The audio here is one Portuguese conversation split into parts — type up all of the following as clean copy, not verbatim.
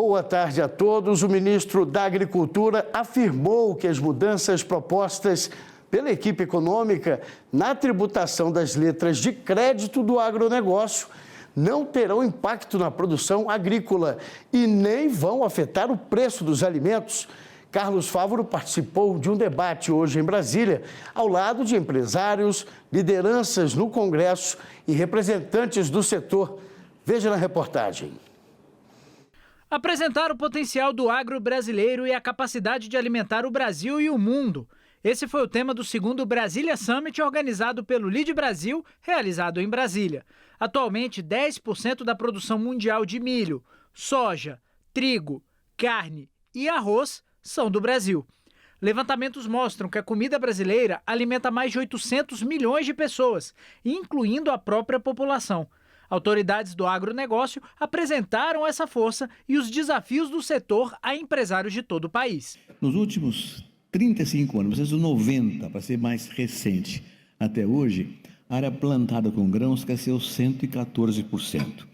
Boa tarde a todos. O ministro da Agricultura afirmou que as mudanças propostas pela equipe econômica na tributação das letras de crédito do agronegócio não terão impacto na produção agrícola e nem vão afetar o preço dos alimentos. Carlos Fávaro participou de um debate hoje em Brasília, ao lado de empresários, lideranças no Congresso e representantes do setor. Veja na reportagem. Apresentar o potencial do agro brasileiro e a capacidade de alimentar o Brasil e o mundo. Esse foi o tema do segundo Brasília Summit, organizado pelo Lead Brasil, realizado em Brasília. Atualmente, 10% da produção mundial de milho, soja, trigo, carne e arroz são do Brasil. Levantamentos mostram que a comida brasileira alimenta mais de 800 milhões de pessoas, incluindo a própria população. Autoridades do agronegócio apresentaram essa força e os desafios do setor a empresários de todo o país. Nos últimos 35 anos, desde os 90, para ser mais recente, até hoje, a área plantada com grãos cresceu 114%.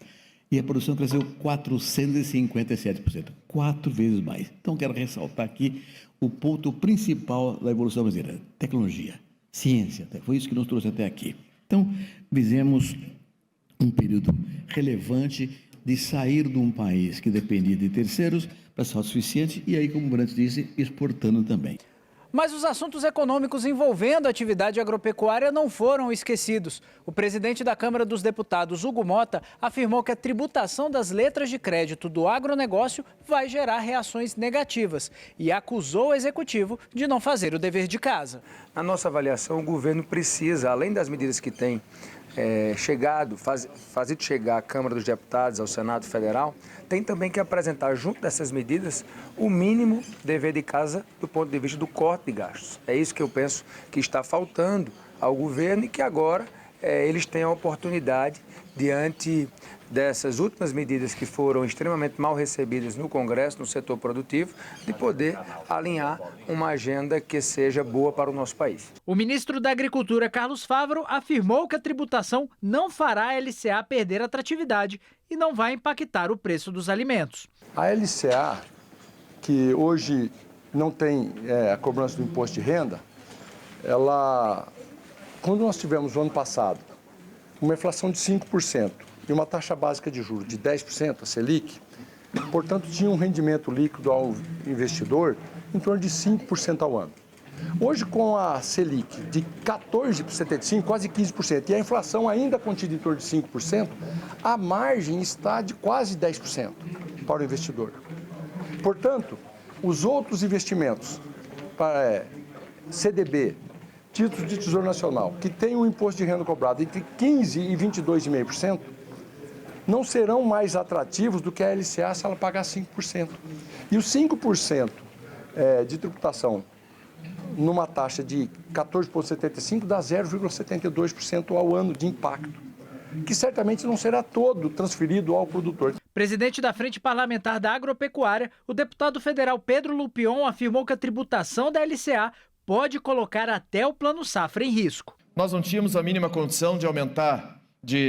E a produção cresceu 457%, 4 vezes mais. Então, quero ressaltar aqui o ponto principal da evolução brasileira: tecnologia, ciência. Foi isso que nos trouxe até aqui. Então, fizemos um período relevante de sair de um país que dependia de terceiros para ser autossuficiente e aí, como o Brandt disse, exportando também. Mas os assuntos econômicos envolvendo a atividade agropecuária não foram esquecidos. O presidente da Câmara dos Deputados, Hugo Mota, afirmou que a tributação das letras de crédito do agronegócio vai gerar reações negativas e acusou o executivo de não fazer o dever de casa. Na nossa avaliação, o governo precisa, além das medidas que tem fazido chegar à Câmara dos Deputados, ao Senado Federal, tem também que apresentar, junto dessas medidas, o mínimo dever de casa do ponto de vista do corte de gastos. É isso que eu penso que está faltando ao governo e que agora eles têm a oportunidade, diante dessas últimas medidas que foram extremamente mal recebidas no Congresso, no setor produtivo, de poder alinhar uma agenda que seja boa para o nosso país. O ministro da Agricultura, Carlos Fávaro, afirmou que a tributação não fará a LCA perder atratividade e não vai impactar o preço dos alimentos. A LCA, que hoje não tem a cobrança do imposto de renda, quando nós tivemos no ano passado uma inflação de 5%, e uma taxa básica de juros de 10%, a Selic, portanto, tinha um rendimento líquido ao investidor em torno de 5% ao ano. Hoje, com a Selic de 14,75%, quase 15%, e a inflação ainda contida em torno de 5%, a margem está de quase 10% para o investidor. Portanto, os outros investimentos, para CDB, títulos de Tesouro Nacional, que tem um imposto de renda cobrado entre 15% e 22,5%, não serão mais atrativos do que a LCA se ela pagar 5%. E os 5% de tributação numa taxa de 14,75% dá 0,72% ao ano de impacto, que certamente não será todo transferido ao produtor. Presidente da Frente Parlamentar da Agropecuária, o deputado federal Pedro Lupion afirmou que a tributação da LCA pode colocar até o Plano Safra em risco. Nós não tínhamos a mínima condição de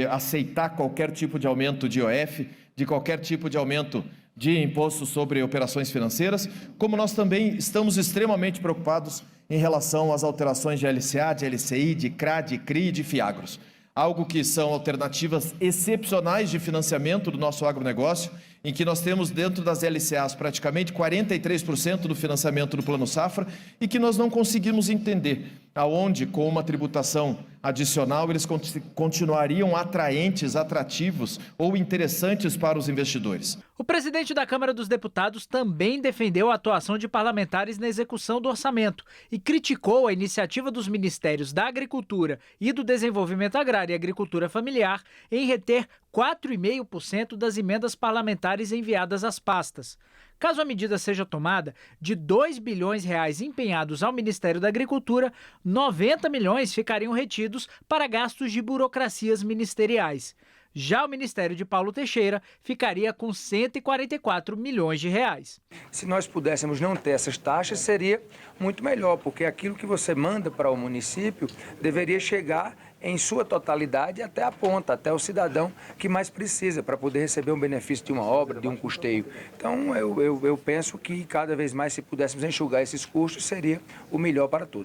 aceitar qualquer tipo de aumento de IOF, de qualquer tipo de aumento de imposto sobre operações financeiras, como nós também estamos extremamente preocupados em relação às alterações de LCA, de LCI, de CRA, de CRI e de FIAGROS. Algo que são alternativas excepcionais de financiamento do nosso agronegócio, em que nós temos dentro das LCAs praticamente 43% do financiamento do Plano Safra e que nós não conseguimos entender aonde, com uma tributação adicional, eles continuariam atrativos ou interessantes para os investidores. O presidente da Câmara dos Deputados também defendeu a atuação de parlamentares na execução do orçamento e criticou a iniciativa dos Ministérios da Agricultura e do Desenvolvimento Agrário e Agricultura Familiar em reter 4,5% das emendas parlamentares enviadas às pastas. Caso a medida seja tomada, de R$ 2 bilhões empenhados ao Ministério da Agricultura, 90 milhões ficariam retidos para gastos de burocracias ministeriais. Já o Ministério de Paulo Teixeira ficaria com R$ 144 milhões. Se nós pudéssemos não ter essas taxas, seria muito melhor, porque aquilo que você manda para o município deveria chegar em sua totalidade até a ponta, até o cidadão que mais precisa para poder receber um benefício de uma obra, de um custeio. Então, eu penso que cada vez mais, se pudéssemos enxugar esses custos, seria o melhor para todos.